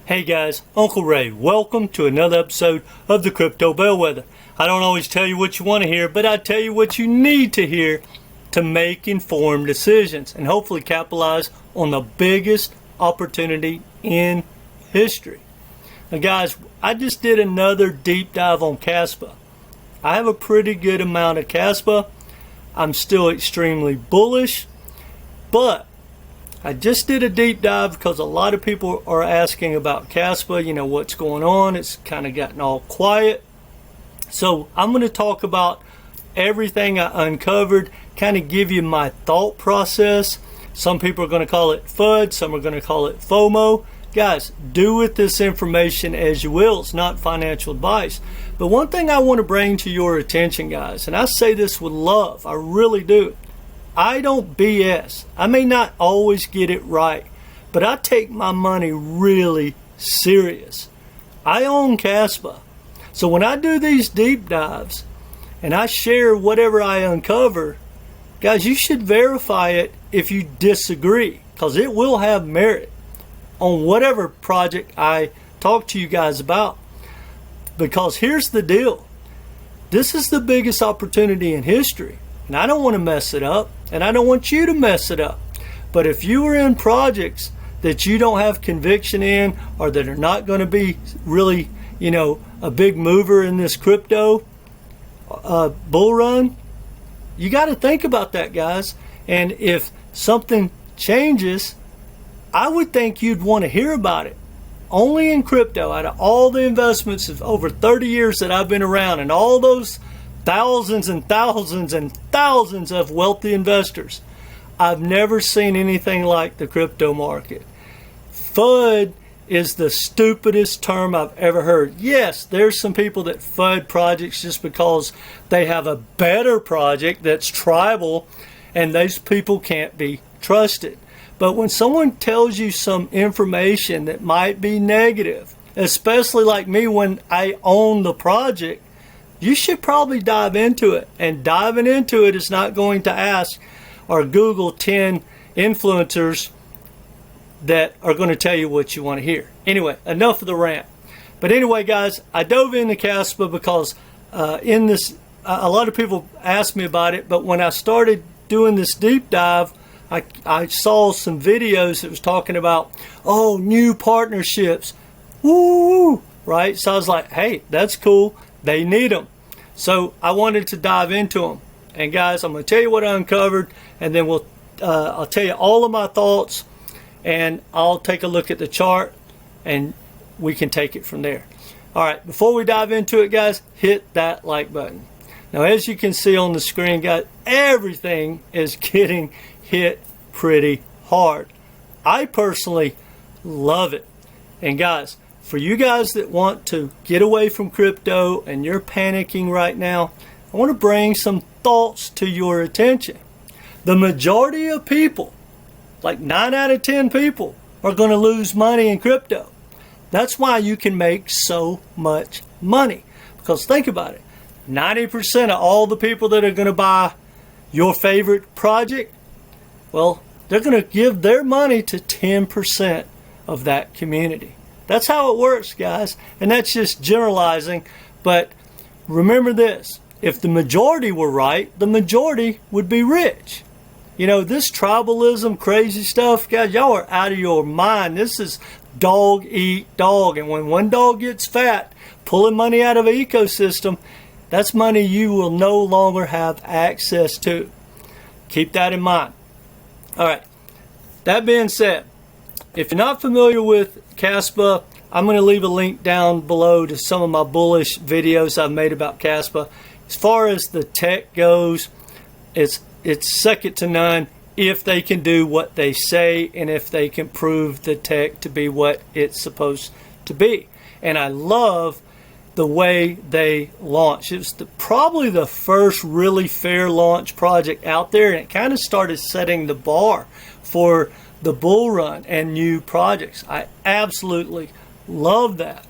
Hey guys, Uncle Ray. Welcome to another episode of the Crypto Bellwether. I don't always tell you what you want to hear, but I tell you what you need to hear to make informed decisions and hopefully capitalize on the biggest opportunity in history. Now guys, I just did another deep dive on Kaspa. I have a pretty good amount of Kaspa. I'm still extremely bullish, but I just did a deep dive because a lot of people are asking about Kaspa, what's going on. It's kind of gotten all quiet. So I'm going to talk about everything I uncovered, kind of give you my thought process. Some people are going to call it FUD, some are going to call it FOMO. Guys, do with this information as you will. It's not financial advice. But one thing I want to bring to your attention, guys, and I say this with love, I really do. I don't BS. I may not always get it right, but I take my money really serious. I own Kaspa. So when I do these deep dives and I share whatever I uncover, guys, you should verify it if you disagree, because it will have merit on whatever project I talk to you guys about. Because here's the deal. This is the biggest opportunity in history. And I don't want to mess it up, and I don't want you to mess it up. But if you are in projects that you don't have conviction in, or that are not going to be really, a big mover in this crypto bull run, you got to think about that, guys. And if something changes, I would think you'd want to hear about it. Only in crypto, out of all the investments of over 30 years that I've been around, and all those thousands and thousands and thousands of wealthy investors, I've never seen anything like the crypto market. FUD is the stupidest term I've ever heard. Yes, there's some people that FUD projects just because they have a better project that's tribal, and those people can't be trusted. But when someone tells you some information that might be negative, especially like me when I own the project, you should probably dive into it. And diving into it is not going to ask or Google 10 influencers that are going to tell you what you want to hear. Anyway, enough of the rant. But anyway, guys, I dove into Kaspa because in this, a lot of people asked me about it. But when I started doing this deep dive, I saw some videos that was talking about, new partnerships. Woo! Right? So I was like, hey, that's cool. They need them. So I wanted to dive into them. And guys, I'm going to tell you what I uncovered, and then I'll tell you all of my thoughts, and I'll take a look at the chart, and we can take it from there. All right, before we dive into it, guys, hit that like button. Now, as you can see on the screen, guys, everything is getting hit pretty hard. I personally love it. And guys, for you guys that want to get away from crypto and you're panicking right now, I want to bring some thoughts to your attention. The majority of people, like 9 out of 10 people, are going to lose money in crypto. That's why you can make so much money. Because think about it, 90% of all the people that are going to buy your favorite project, well, they're going to give their money to 10% of that community. That's how it works, guys. And that's just generalizing. But remember this. If the majority were right, the majority would be rich. This tribalism, crazy stuff, guys, y'all are out of your mind. This is dog eat dog. And when one dog gets fat, pulling money out of an ecosystem, that's money you will no longer have access to. Keep that in mind. All right. That being said, if you're not familiar with Kaspa, I'm going to leave a link down below to some of my bullish videos I've made about Kaspa. As far as the tech goes, it's second to none if they can do what they say and if they can prove the tech to be what it's supposed to be. And I love the way they launched. It was probably the first really fair launch project out there, and it kind of started setting the bar for the bull run and new projects. I absolutely love that.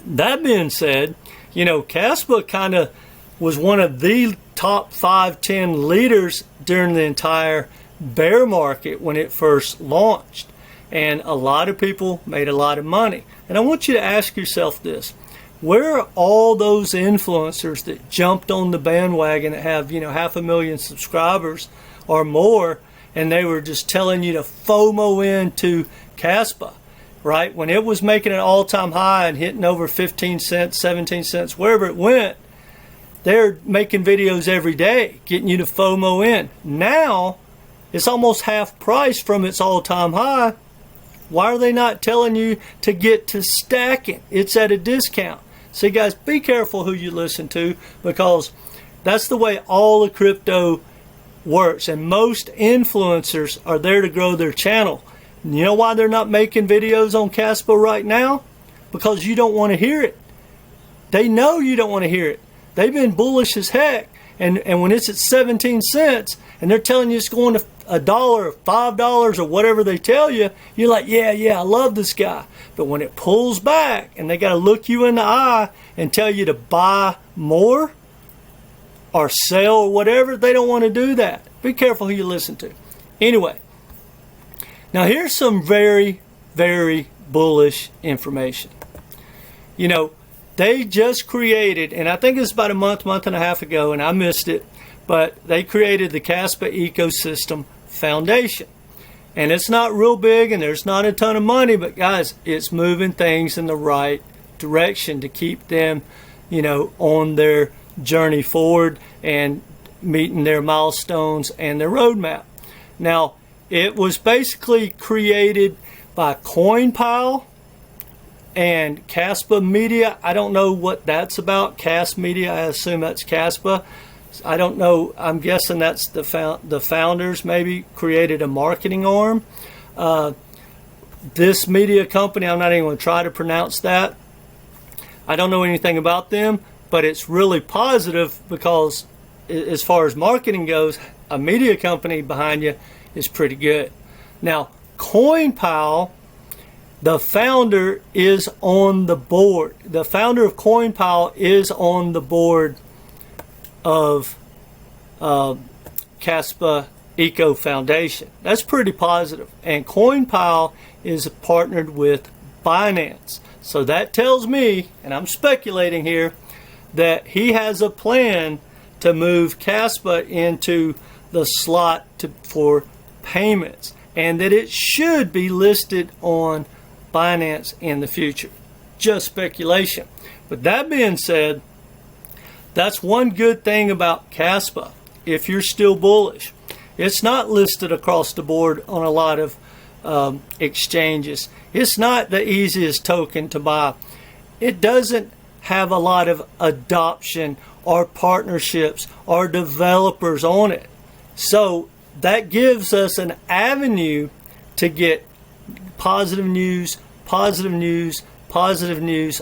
That being said, Kaspa kind of was one of the top 5-10 leaders during the entire bear market when it first launched. and a lot of people made a lot of money. And I want you to ask yourself this: where are all those influencers that jumped on the bandwagon that have, 500,000 subscribers or more, and they were just telling you to FOMO into Kaspa, right? When it was making an all-time high and hitting over 15 cents, 17 cents, wherever it went, they're making videos every day, getting you to FOMO in. Now, it's almost half price from its all-time high. Why are they not telling you to get to stacking? It's at a discount. See, guys, be careful who you listen to, because that's the way all the crypto works. And most influencers are there to grow their channel. And you know why they're not making videos on Kaspa right now? Because you don't want to hear it. They know you don't want to hear it. They've been bullish as heck. And when it's at 17 cents and they're telling you it's going to $1 or $5 or whatever they tell you, you're like, yeah, I love this guy. But when it pulls back and they got to look you in the eye and tell you to buy more or sell or whatever, they don't want to do that. Be careful who you listen to. Anyway, now here's some very, very bullish information. They just created, and I think it's about a month and a half ago, and I missed it, but they created the Kaspa Ecosystem Foundation. And it's not real big, and there's not a ton of money, but guys, it's moving things in the right direction to keep them, on their journey forward and meeting their milestones and their roadmap. Now, it was basically created by CoinPile and Kaspa Media. I don't know what that's about. Kas Media, I assume that's Kaspa. I don't know. I'm guessing that's the founders maybe created a marketing arm. This media company, I'm not even going to try to pronounce that. I don't know anything about them, but it's really positive because as far as marketing goes, a media company behind you is pretty good. Now, CoinPile, the founder is on the board. The founder of CoinPile is on the board of Kaspa Eco Foundation. That's pretty positive. And CoinPile is partnered with Binance. So that tells me, and I'm speculating here, that he has a plan to move Kaspa into the slot for payments, and that it should be listed on Binance in the future. Just speculation. But that being said, that's one good thing about Kaspa. If you're still bullish, it's not listed across the board on a lot of exchanges. It's not the easiest token to buy. It doesn't have a lot of adoption or partnerships or developers on it. So that gives us an avenue to get positive news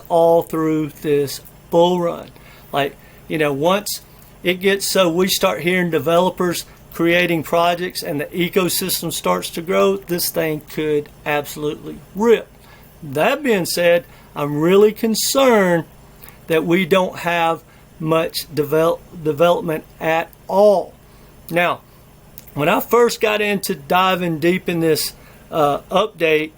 all through this bull run. Once it gets so we start hearing developers creating projects and the ecosystem starts to grow, this thing could absolutely rip. That being said, I'm really concerned that we don't have much development at all. Now, when I first got into diving deep in this update,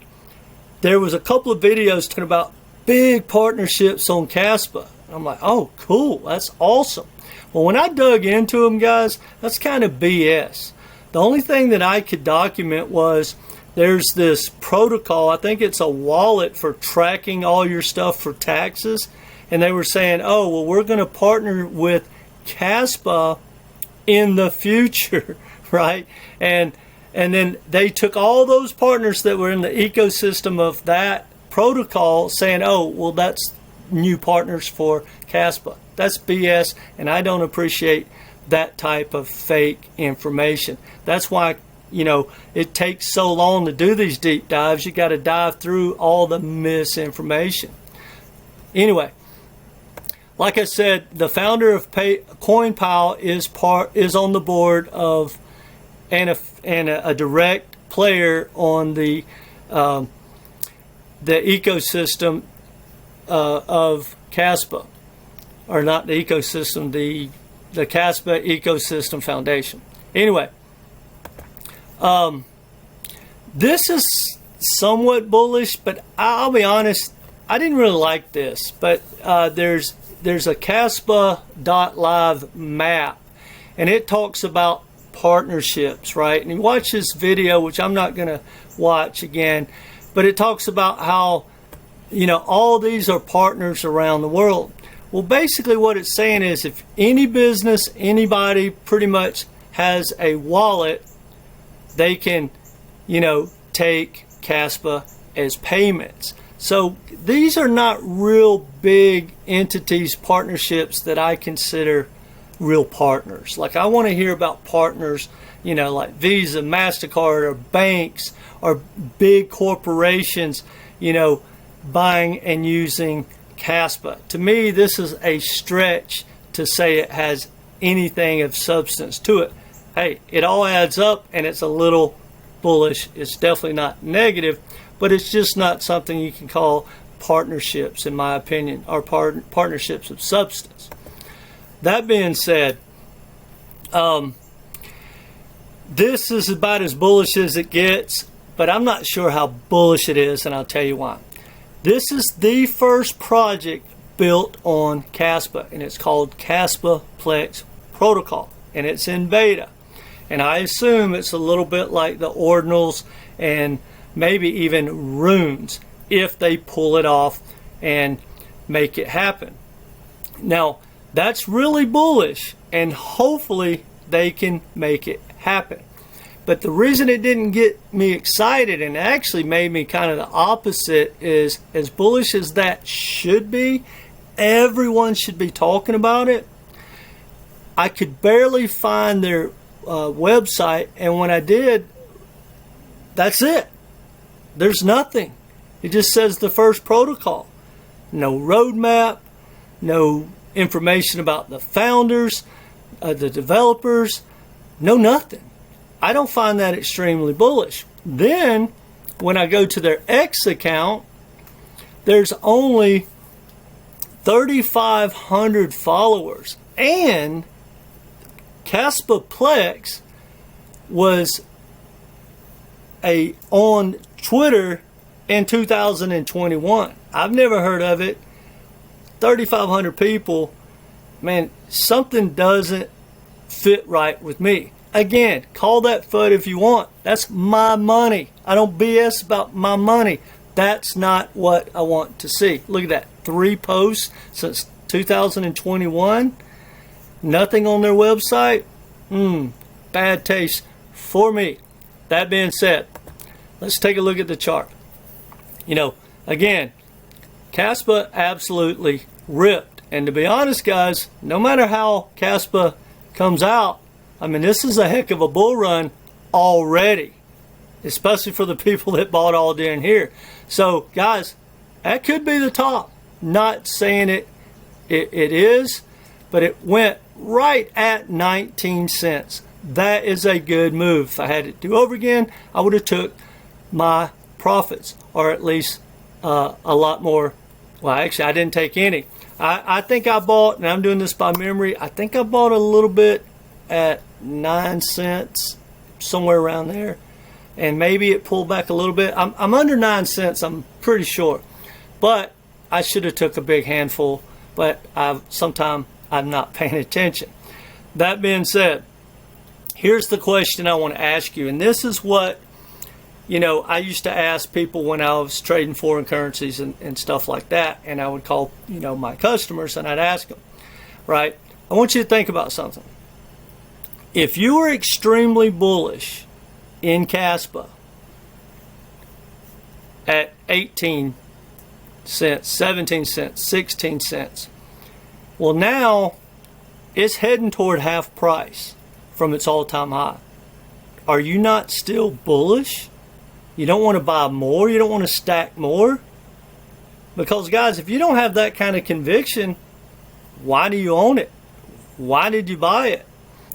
there was a couple of videos talking about big partnerships on Kaspa. I'm like, oh, cool, that's awesome. Well, when I dug into them, guys, that's kind of BS. The only thing that I could document was there's this protocol. I think it's a wallet for tracking all your stuff for taxes. And they were saying, oh, well, we're going to partner with Kaspa in the future, right? And then they took all those partners that were in the ecosystem of that protocol saying, oh, well, that's new partners for Kaspa. That's BS, and I don't appreciate that type of fake information. That's why, it takes so long to do these deep dives. You got to dive through all the misinformation. Anyway, like I said, the founder of CoinPile is on the board of and a direct player on the ecosystem of Kaspa, or not the ecosystem, the Kaspa Ecosystem Foundation. Anyway, this is somewhat bullish, but I'll be honest, I didn't really like this. But there's a Kaspa.live map, and it talks about partnerships, right? And you watch this video, which I'm not going to watch again, but it talks about how, you know, all these are partners around the world. Well, basically what it's saying is if any business, anybody pretty much has a wallet, they can, you know, take Kaspa as payments. So these are not real big entities, partnerships that I consider real partners. Like, I want to hear about partners, you know, like Visa, MasterCard, or banks, or big corporations, you know, buying and using Kaspa. To me, this is a stretch to say it has anything of substance to it. Hey, it all adds up, and it's a little bullish. It's definitely not negative, but it's just not something you can call partnerships, in my opinion, or partnerships of substance. That being said, this is about as bullish as it gets, but I'm not sure how bullish it is, and I'll tell you why. This is the first project built on Kaspa, and it's called Kasplex protocol, and it's in beta. And I assume it's a little bit like the ordinals and maybe even runes if they pull it off and make it happen. Now, that's really bullish, and hopefully they can make it happen. But the reason it didn't get me excited, and actually made me kind of the opposite, is as bullish as that should be, everyone should be talking about it. I could barely find their website, and when I did, that's it. There's nothing. It just says the first protocol. No roadmap, no information about the founders, the developers, no nothing. I don't find that extremely bullish. Then, when I go to their X account, there's only 3,500 followers, and Kasplex was on Twitter in 2021. I've never heard of it. 3,500 people, man, something doesn't fit right with me. Again, call that FUD if you want. That's my money. I don't BS about my money. That's not what I want to see. Look at that. 3 posts since 2021. Nothing on their website. Bad taste for me. That being said, let's take a look at the chart. You know, again, Kaspa absolutely ripped. And to be honest, guys, no matter how Kaspa comes out, I mean, this is a heck of a bull run already, especially for the people that bought all down here. So, guys, that could be the top. Not saying it is, but it went right at 19 cents. That is a good move. If I had it do over again, I would have took my profits, or at least a lot more. Well, actually, I didn't take any. I think I bought, and I'm doing this by memory, I think I bought a little bit at 9 cents, somewhere around there, and maybe it pulled back a little bit. I'm under 9 cents, I'm pretty sure, but I should have took a big handful, but sometimes I'm not paying attention. That being said, here's the question I want to ask you, and this is what, you know, I used to ask people when I was trading foreign currencies and stuff like that, and I would call, you know, my customers and I'd ask them, right? I want you to think about something. If you were extremely bullish in Kaspa at 18 cents, 17 cents, 16 cents, well, now it's heading toward half price from its all-time high. Are you not still bullish? You don't want to buy more? You don't want to stack more? Because, guys, if you don't have that kind of conviction, why do you own it? Why did you buy it?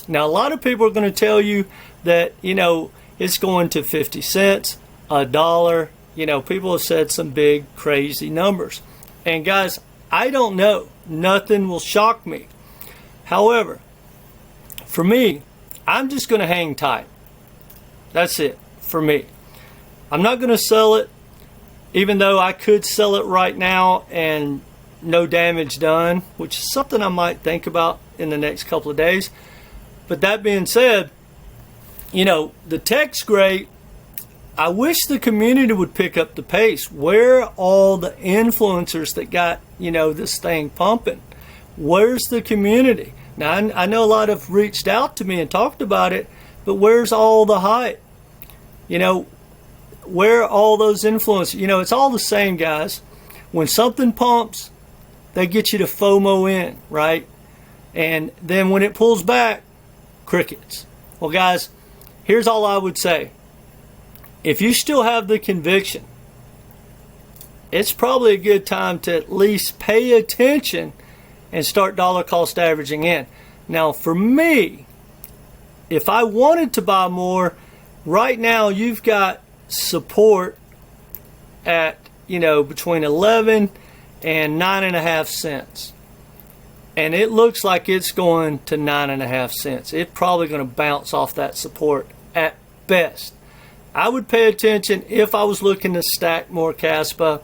Now, a lot of people are going to tell you that, you know, it's going to 50 cents, $1. You know, people have said some big, crazy numbers. And, guys, I don't know. Nothing will shock me. However, for me, I'm just going to hang tight. That's it for me. I'm not going to sell it, even though I could sell it right now and no damage done, which is something I might think about in the next couple of days. But that being said, the tech's great. I wish the community would pick up the pace. Where are all the influencers that got, this thing pumping? Where's the community? Now, I know a lot have reached out to me and talked about it, but where's all the hype? Where are all those influencers? It's all the same, guys. When something pumps, they get you to FOMO in, right? And then when it pulls back, crickets. Well, guys, here's all I would say. If you still have the conviction, it's probably a good time to at least pay attention and start dollar cost averaging in. Now, for me, if I wanted to buy more, right now you've got support at, between 11 and 9.5 cents. And it looks like it's going to 9.5 cents. It's probably going to bounce off that support at best. I would pay attention if I was looking to stack more Kaspa,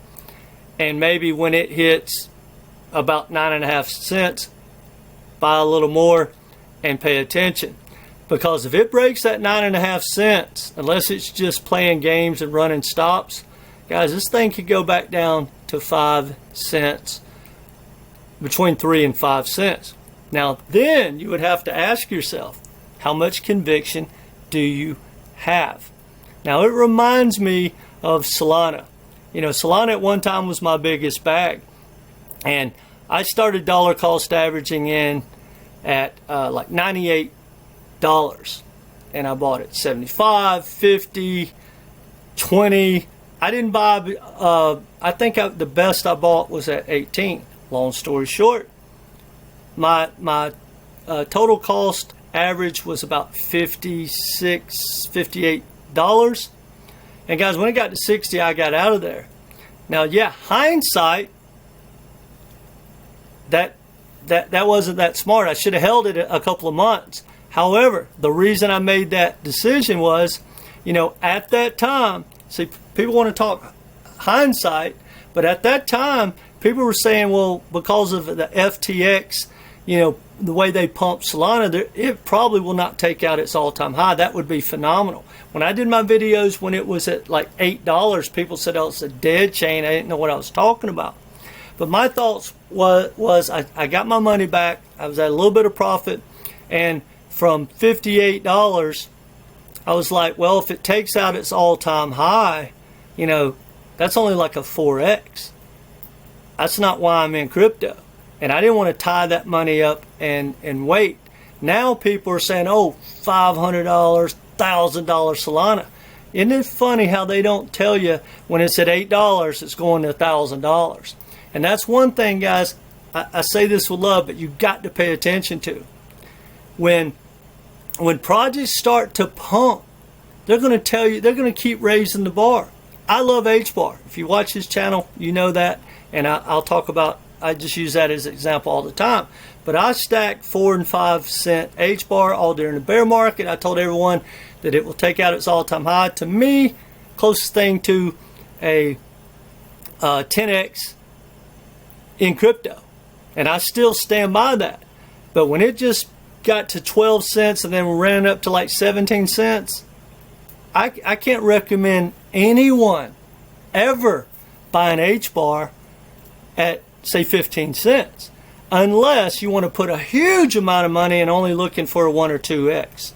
and maybe when it hits about 9.5 cents, buy a little more and pay attention. Because if it breaks that 9.5 cents, unless it's just playing games and running stops, guys, this thing could go back down to 5 cents, between 3 and 5 cents. Now, then you would have to ask yourself, how much conviction do you have? Now, it reminds me of Solana. Solana at one time was my biggest bag. And I started dollar cost averaging in at like $98. And I bought it 75, 50, 20. I didn't buy, I think the best I bought was at 18. Long story short, my total cost average was about $56, $58. And guys, when it got to 60, I got out of there. Now, yeah, hindsight, that wasn't that smart. I should have held it a couple of months. However, the reason I made that decision was, at that time, see, people want to talk hindsight, but at that time, people were saying, well, because of the FTX, the way they pump Solana, it probably will not take out its all-time high. That would be phenomenal. When I did my videos when it was at like $8, people said, oh, it's a dead chain. I didn't know what I was talking about. But my thoughts was I got my money back. I was at a little bit of profit. And from $58, I was like, well, if it takes out its all-time high, that's only like a 4X. That's not why I'm in crypto. And I didn't want to tie that money up and wait. Now people are saying, oh, $500, $1,000 Solana. Isn't it funny how they don't tell you when it's at $8, it's going to $1,000? And that's one thing, guys, I say this with love, but you've got to pay attention to. When projects start to pump, they're going to tell you, they're going to keep raising the bar. I love H-bar. If you watch his channel, you know that. And I'll talk about, I just use that as an example all the time. But I stack 4 and 5 cent H-bar all during the bear market. I told everyone that it will take out its all-time high. To me, closest thing to a 10X in crypto. And I still stand by that. But when it just got to 12 cents and then ran up to like 17 cents, I can't recommend anyone ever buy an H-bar at, say, 15 cents. Unless you want to put a huge amount of money and only looking for a 1 or 2X.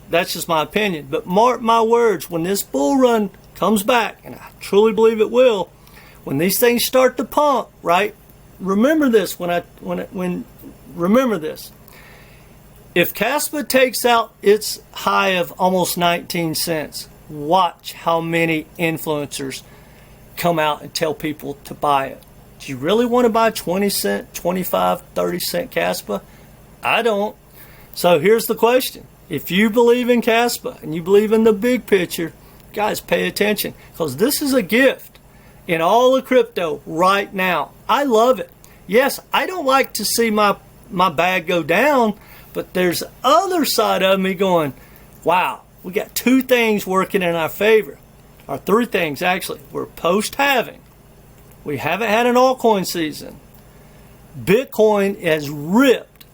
That's just my opinion. But mark my words, when this bull run comes back, and I truly believe it will, when these things start to pump, right? Remember this remember this. If Kaspa takes out its high of almost 19 cents, watch how many influencers come out and tell people to buy it. Do you really want to buy 20 cent, 25, 30 cent Kaspa? I don't. So here's the question. If you believe in Kaspa and you believe in the big picture, guys, pay attention, because this is a gift in all of crypto right now. I love it. Yes, I don't like to see my bag go down, but there's the other side of me going, wow, we got two things working in our favor. or three things actually. We're post-halving. We haven't had an altcoin season. Bitcoin has ripped.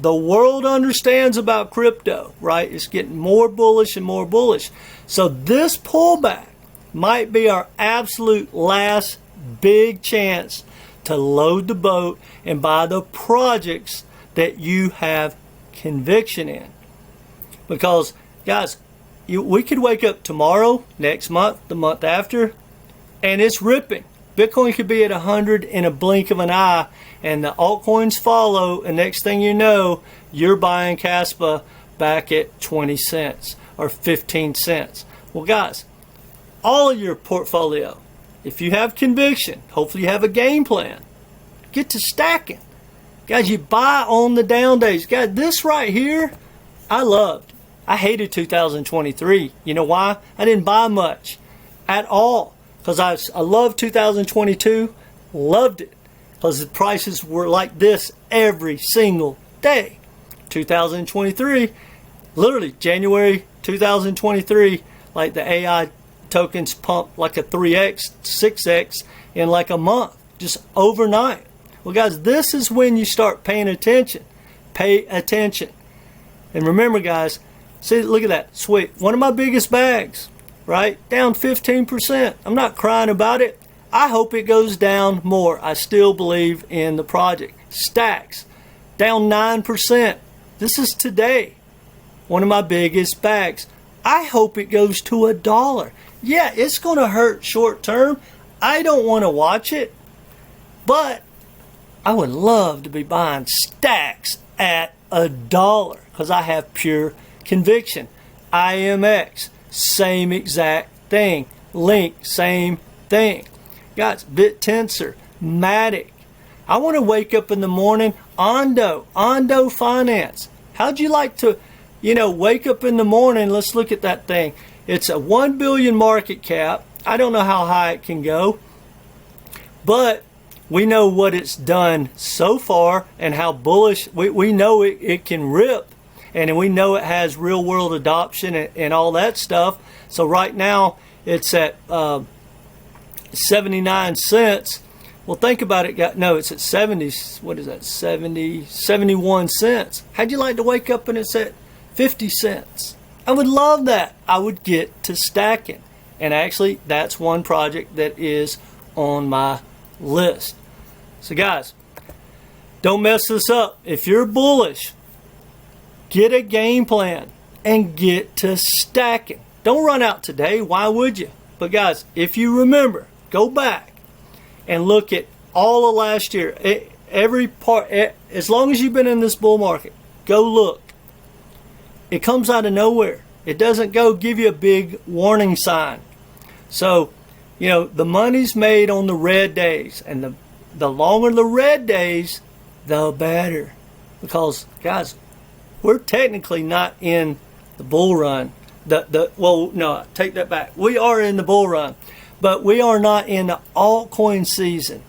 The world understands about crypto, right? It's getting more bullish and more bullish. So this pullback might be our absolute last big chance to load the boat and buy the projects that you have conviction in. Because, guys, we could wake up tomorrow, next month, the month after, and it's ripping. Bitcoin could be at 100 in a blink of an eye, and the altcoins follow, and next thing you know, you're buying Kaspa back at 20 cents or 15 cents. Well, guys, all of your portfolio, if you have conviction, hopefully you have a game plan, get to stacking. Guys, you buy on the down days. Guys, this right here, I loved. I hated 2023. You know why? I didn't buy much at all. Because I loved 2022, loved it, because the prices were like this every single day. 2023, literally January 2023, like the AI tokens pumped like a 3x, 6x in like a month, just overnight. Well, guys, this is when you start paying attention. Pay attention. And remember, guys, see, look at that, sweet. One of my biggest bags. Right? Down 15%. I'm not crying about it. I hope it goes down more. I still believe in the project. Stacks, down 9%. This is today. One of my biggest bags. I hope it goes to $1. Yeah, it's going to hurt short term. I don't want to watch it. But I would love to be buying stacks at $1 because I have pure conviction. IMX. Same exact thing. Link, same thing. Guys, BitTensor, Matic. I want to wake up in the morning, Ondo Finance. How'd you like to, wake up in the morning? Let's look at that thing. It's a 1 billion market cap. I don't know how high it can go, but we know what it's done so far and how bullish. We know it can rip. And we know it has real world adoption and all that stuff. So right now it's at 79 cents. Well, think about it. No, it's at 70. What is that? 71 cents. How'd you like to wake up and it's at 50 cents? I would love that. I would get to stacking. And actually, that's one project that is on my list. So guys, don't mess this up. If you're bullish, get a game plan and get to stacking. Don't run out today. Why would you? But guys, if you remember, go back and look at all of last year. Every part, as long as you've been in this bull market, go look. It comes out of nowhere. It doesn't go give you a big warning sign. So, the money's made on the red days. And the longer the red days, the better. Because, guys, we're technically not in the bull run. No, take that back. We are in the bull run, but we are not in the altcoin season.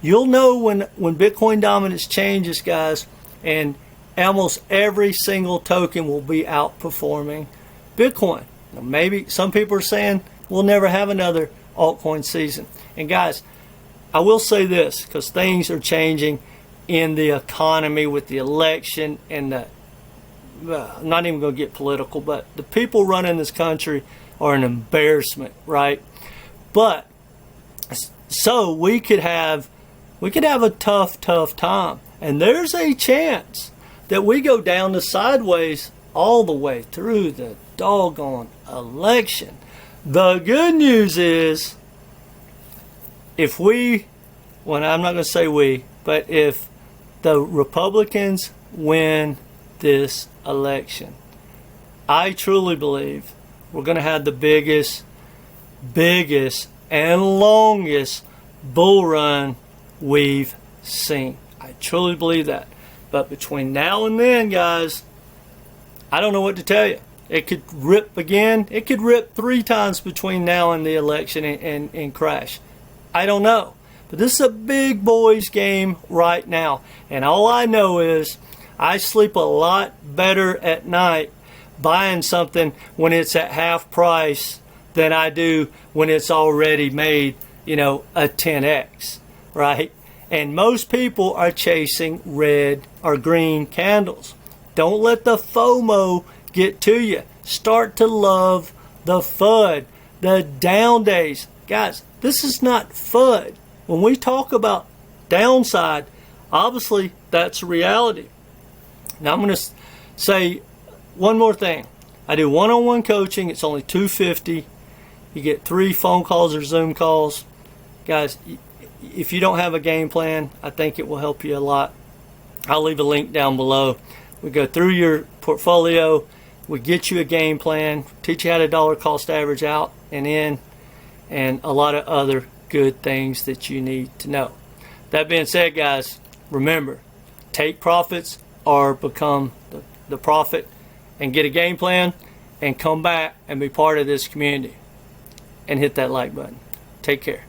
You'll know when Bitcoin dominance changes, guys, and almost every single token will be outperforming Bitcoin. Now, maybe some people are saying we'll never have another altcoin season. And guys, I will say this, because things are changing in the economy with the election and I'm not even going to get political, but the people running this country are an embarrassment, right? But so we could have a tough time, and there's a chance that we go down the sideways all the way through the doggone election. The good news is, I'm not going to say we, but if the Republicans win this election, I truly believe we're going to have the biggest and longest bull run we've seen. I truly believe that. But between now and then, guys, I don't know what to tell you. It could rip again. It could rip 3 times between now and the election and crash. I don't know. But this is a big boys game right now. And all I know is I sleep a lot better at night buying something when it's at half price than I do when it's already made, a 10x, right? And most people are chasing red or green candles. Don't let the FOMO get to you. Start to love the FUD, the down days. Guys, this is not FUD. When we talk about downside, obviously that's reality. Now I'm going to say one more thing. I do one-on-one coaching. It's only $250. You get 3 phone calls or Zoom calls. Guys, if you don't have a game plan, I think it will help you a lot. I'll leave a link down below. We go through your portfolio. We get you a game plan, teach you how to dollar cost average out and in, and a lot of other good things that you need to know. That being said, guys, remember, take profits or become the profit, and get a game plan and come back and be part of this community and hit that like button. Take care.